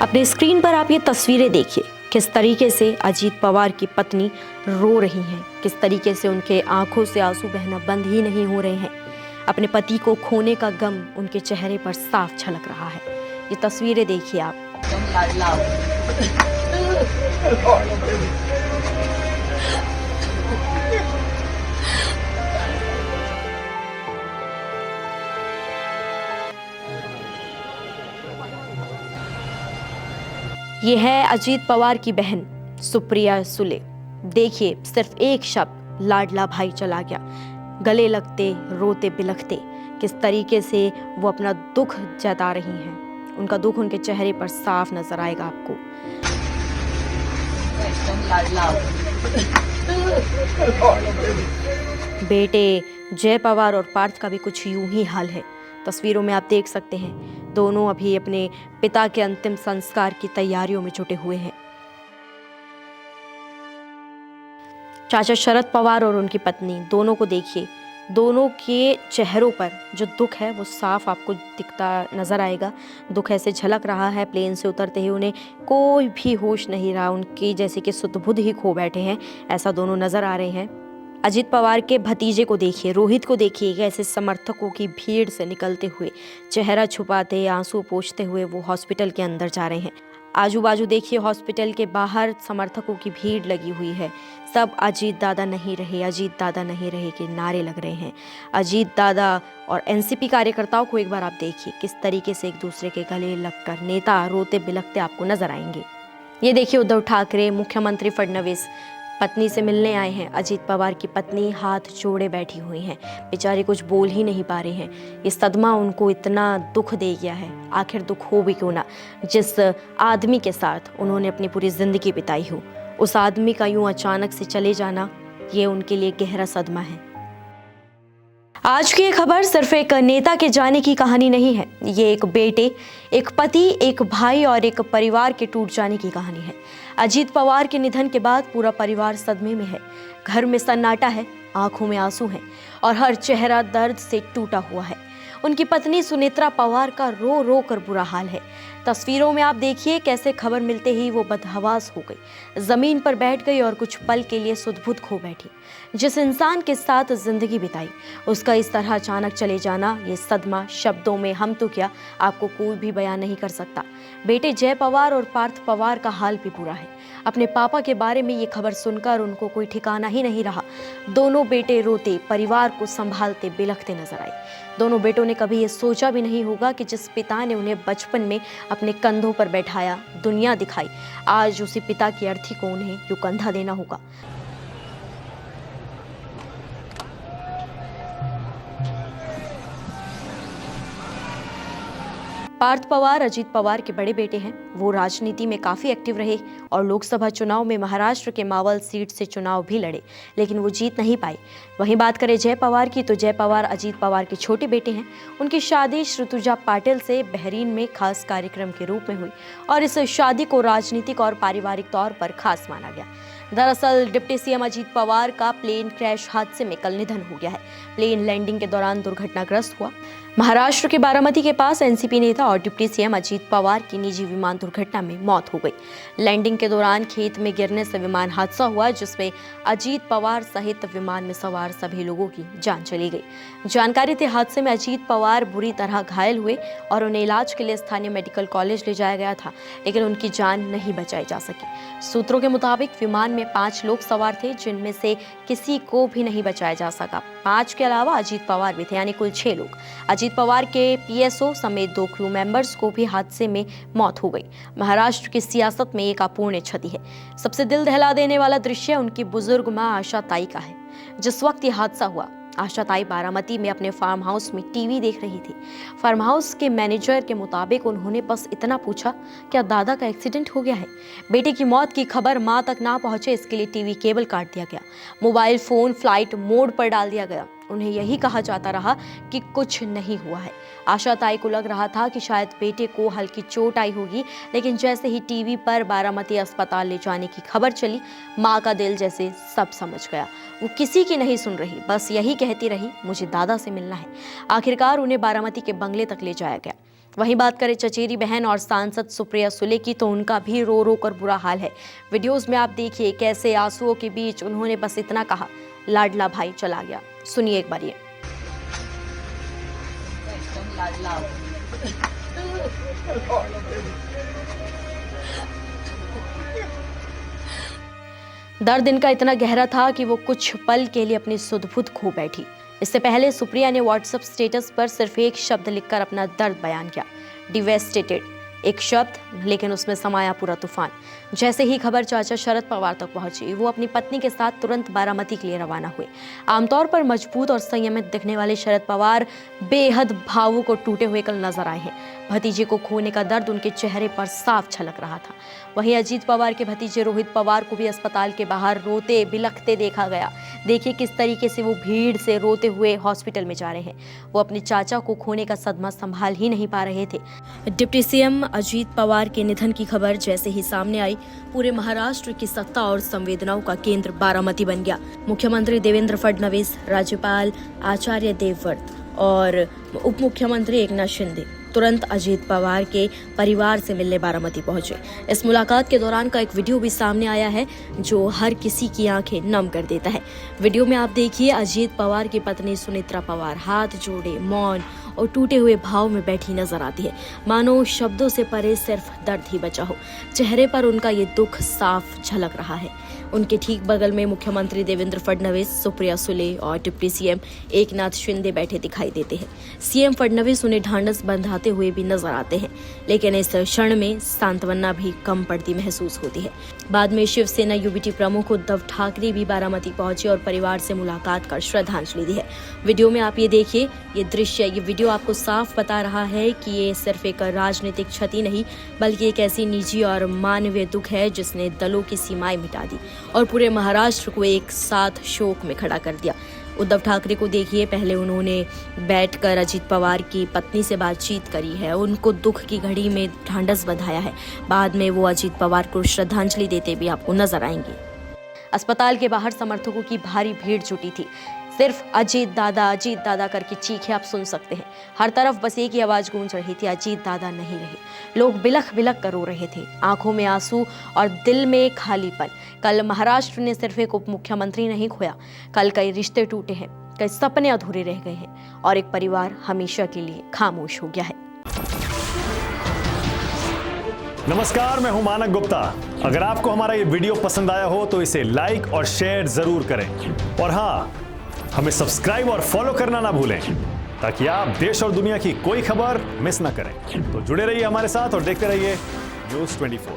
अपने स्क्रीन पर आप ये तस्वीरें देखिए, किस तरीके से अजीत पवार की पत्नी रो रही हैं, किस तरीके से उनके आंखों से आंसू बहना बंद ही नहीं हो रहे हैं। अपने पति को खोने का गम उनके चेहरे पर साफ झलक रहा है। ये तस्वीरें देखिए आप। ये है अजीत पवार की बहन सुप्रिया सुले। देखिए, सिर्फ एक शब्द लाडला भाई चला गया, गले लगते रोते बिलखते किस तरीके से वो अपना दुख जता रही हैं। उनका दुख उनके चेहरे पर साफ नजर आएगा आपको। बेटे जय पवार और पार्थ का भी कुछ यूं ही हाल है। तस्वीरों में आप देख सकते हैं, दोनों अभी अपने पिता के अंतिम संस्कार की तैयारियों में जुटे हुए हैं। चाचा शरद पवार और उनकी पत्नी दोनों को देखिए, दोनों के चेहरों पर जो दुख है वो साफ आपको दिखता नजर आएगा। दुख ऐसे झलक रहा है, प्लेन से उतरते ही उन्हें कोई भी होश नहीं रहा, उनकी जैसे कि सुध बुध ही खो बैठे हैं, ऐसा दोनों नजर आ रहे हैं। अजीत पवार के भतीजे को देखिए, रोहित को देखिए, ऐसे समर्थकों की भीड़ से निकलते हुए, चेहरा छुपाते, आंसू पोंछते हुए वो हॉस्पिटल के अंदर जा रहे हैं। आजू बाजू देखिए, हॉस्पिटल के बाहर समर्थकों की भीड़ लगी हुई है। सब अजीत दादा नहीं रहे, अजीत दादा नहीं रहे के नारे लग रहे हैं। अजीत दादा और एनसीपी कार्यकर्ताओं को एक बार आप देखिए, किस तरीके से एक दूसरे के गले लगकर नेता रोते बिलखते आपको नजर आएंगे। ये देखिए, उद्धव ठाकरे, मुख्यमंत्री फडणवीस पत्नी से मिलने आए हैं। अजीत पवार की पत्नी हाथ जोड़े बैठी हुई हैं, बेचारे कुछ बोल ही नहीं पा रहे हैं। ये सदमा उनको इतना दुख दे गया है। आखिर दुख हो भी क्यों ना, जिस आदमी के साथ उन्होंने अपनी पूरी जिंदगी बिताई हो, उस आदमी का यूं अचानक से चले जाना, ये उनके लिए गहरा सदमा है। आज की ये खबर सिर्फ एक नेता के जाने की कहानी नहीं है, ये एक बेटे, एक पति, एक भाई और एक परिवार के टूट जाने की कहानी है। अजीत पवार के निधन के बाद पूरा परिवार सदमे में है। घर में सन्नाटा है, आंखों में आंसू हैं और हर चेहरा दर्द से टूटा हुआ है। उनकी पत्नी सुनेत्रा पवार का रो रो कर बुरा हाल है। तस्वीरों में आप देखिए, कैसे खबर मिलते ही वो बदहवास हो गई, जमीन पर बैठ गई और कुछ पल के लिए सुध-बुध खो बैठी। जिस इंसान के साथ जिंदगी बिताई, उसका इस तरह अचानक चले जाना, ये सदमा शब्दों में हम तो क्या, आपको कोई भी बयान नहीं कर सकता। बेटे जय पवार और पार्थ पवार का हाल भी बुरा है। अपने पापा के बारे में ये खबर सुनकर उनको कोई ठिकाना ही नहीं रहा। दोनों बेटे रोते, परिवार को संभालते बिलखते नजर आए। दोनों बेटों ने कभी ये सोचा भी नहीं होगा कि जिस पिता ने उन्हें बचपन में अपने कंधों पर बैठाया, दुनिया दिखाई, आज उसी पिता की अर्थी को उन्हें यूं कंधा देना होगा। पार्थ पवार अजीत पवार के बड़े बेटे हैं। वो राजनीति में काफी एक्टिव रहे और लोकसभा चुनाव में महाराष्ट्र के मावल सीट से चुनाव भी लड़े, लेकिन वो जीत नहीं पाए। वहीं बात करें जय पवार की, तो जय पवार अजीत पवार के छोटे बेटे हैं। उनकी शादी श्रुतुजा पाटिल से बहरीन में खास कार्यक्रम के रूप में हुई और इस शादी को राजनीतिक और पारिवारिक तौर पर खास माना गया। दरअसल डिप्टी सीएम अजीत पवार का प्लेन क्रैश हादसे में कल निधन हो गया है। प्लेन लैंडिंग के दौरान दुर्घटनाग्रस्त हुआ। महाराष्ट्र के बारामती के पास एनसीपी नेता और डिप्टी सीएम अजीत पवार की निजी विमान दुर्घटना में मौत हो गई। लैंडिंग के दौरान खेत में गिरने से विमान हादसा हुआ, जिसमें अजीत पवार सहित विमान में सवार सभी लोगों की जान चली गई। जानकारी थी, हादसे में अजीत पवार बुरी तरह घायल हुए और उन्हें इलाज के लिए स्थानीय मेडिकल कॉलेज ले जाया गया था, लेकिन उनकी जान नहीं बचाई जा सकी। सूत्रों के मुताबिक विमान में 5 लोग सवार थे, जिनमें से किसी को भी नहीं बचाया जा सका। 5 के अलावा अजीत पवार भी थे, यानी कुल 6 लोग। अजीत पवार के पीएसओ समेत 2 क्रू मेंबर्स को भी हादसे में मौत हो गई। महाराष्ट्र की सियासत में एक अपूर्णीय क्षति है। सबसे दिल दहला देने वाला दृश्य उनकी बुजुर्ग मां आशा ताई का है। जिस वक्त ये हादसा हुआ, आशा ताई बारामती में अपने फार्म हाउस में टीवी देख रही थी। फार्म हाउस के मैनेजर के मुताबिक उन्होंने बस इतना पूछा, क्या दादा का एक्सीडेंट हो गया है? बेटे की मौत की खबर मां तक ना पहुंचे, इसके लिए टीवी केबल काट दिया गया, मोबाइल फोन फ्लाइट मोड पर डाल दिया गया। उन्हें यही कहा जाता रहा कि कुछ नहीं हुआ है। आशा ताई को लग रहा था कि शायद बेटे को हल्की चोट आई होगी, लेकिन जैसे ही टीवी पर बारामती अस्पताल ले जाने की खबर चली, माँ का दिल जैसे सब समझ गया। वो किसी की नहीं सुन रही, बस यही कहती रही, मुझे दादा से मिलना है। आखिरकार उन्हें बारामती के बंगले तक ले जाया गया। वहीं बात करें चचेरी बहन और सांसद सुप्रिया सुले की, तो उनका भी रो रो कर बुरा हाल है। वीडियोस में आप देखिए कैसे आंसुओं के बीच उन्होंने बस इतना कहा, लाडला भाई चला गया। सुनिए एक बार ये। दर्द इनका इतना गहरा था कि वो कुछ पल के लिए अपनी सुध-बुध खो बैठी। इससे पहले सुप्रिया ने व्हाट्सएप स्टेटस पर सिर्फ एक शब्द लिखकर अपना दर्द बयान किया, डिवेस्टेटेड। एक शब्द, लेकिन उसमें समाया पूरा तूफान। जैसे ही खबर चाचा शरद पवार तक पहुंची, वो अपनी पत्नी के साथ तुरंत बारामती के लिए रवाना हुए। आमतौर पर मजबूत और संयमित दिखने वाले शरद पवार बेहद भावुक और टूटे हुए कल नजर आए हैं। भतीजे को खोने का दर्द उनके चेहरे पर साफ झलक रहा था। वहीं अजीत पवार के भतीजे रोहित पवार को भी अस्पताल के बाहर रोते बिलखते देखा गया। देखिए किस तरीके से वो भीड़ से रोते हुए हॉस्पिटल में जा रहे हैं। वो अपने चाचा को खोने का सदमा संभाल ही नहीं पा रहे थे। डिप्टी सीएम अजीत पवार के निधन की खबर जैसे ही सामने आई, पूरे महाराष्ट्र की सत्ता और संवेदनाओं का केंद्र बारामती बन गया। मुख्यमंत्री देवेंद्र फडणवीस, राज्यपाल आचार्य देवव्रत और उप मुख्यमंत्री एकनाथ शिंदे तुरंत अजीत पवार के परिवार से मिलने बारामती पहुंचे। इस मुलाकात के दौरान का एक वीडियो भी सामने आया है जो हर किसी की आंखें नम कर देता है। वीडियो में आप देखिए अजीत पवार की पत्नी सुनित्रा पवार हाथ जोड़े, मौन और टूटे हुए भाव में बैठी नजर आती है, मानो शब्दों से परे सिर्फ दर्द ही बचा हो। चेहरे पर उनका ये दुख साफ झलक रहा है। उनके ठीक बगल में मुख्यमंत्री देवेंद्र फडणवीस, सुप्रिया सुले और डिप्टी सीएम एकनाथ शिंदे बैठे दिखाई देते हैं। सीएम फडणवीस उन्हें ढांढस बंधाते हुए भी नजर आते हैं, लेकिन इस क्षण में सांत्वना भी कम पड़ती महसूस होती है। बाद में शिवसेना यूबीटी प्रमुख उद्धव ठाकरे भी बारामती पहुंचे और परिवार से मुलाकात कर श्रद्धांजलि दी है। वीडियो में आप ये देखिए, ये दृश्य, ये वीडियो आपको साफ बता रहा है कि ये सिर्फ एक राजनीतिक क्षति नहीं, बल्कि एक ऐसी निजी और मानवीय दुख है जिसने दलों की सीमाएं मिटा दी और पूरे महाराष्ट्र को एक साथ शोक में खड़ा कर दिया। उद्धव ठाकरे को देखिए, पहले उन्होंने बैठकर अजीत पवार की पत्नी से बातचीत करी है, उनको दुख की घड़ी में ढांढस बंधाया है। बाद में वो अजीत पवार को श्रद्धांजलि देते भी आपको नजर आएंगे। अस्पताल के बाहर समर्थकों की भारी भीड़ जुटी थी। सिर्फ अजीत दादा करके चीखें आप सुन सकते हैं। हर तरफ बस एक ही आवाज गूंज रही थी, अजीत दादा नहीं रहे। लोग बिलख बिलख कर रो रहे थे, आंखों में आंसू और दिल में खालीपन। कल महाराष्ट्र ने सिर्फ एक उप मुख्यमंत्री नहीं खोया, कल कई रिश्ते टूटे हैं, कई सपने अधूरे रह गए हैं और एक परिवार हमेशा के लिए खामोश हो गया है। नमस्कार, मैं हूं मानक गुप्ता। अगर आपको हमारा ये वीडियो पसंद आया हो तो इसे लाइक और शेयर जरूर करें और हाँ, हमें सब्सक्राइब और फॉलो करना ना भूलें ताकि आप देश और दुनिया की कोई खबर मिस ना करें। तो जुड़े रहिए हमारे साथ और देखते रहिए News 24।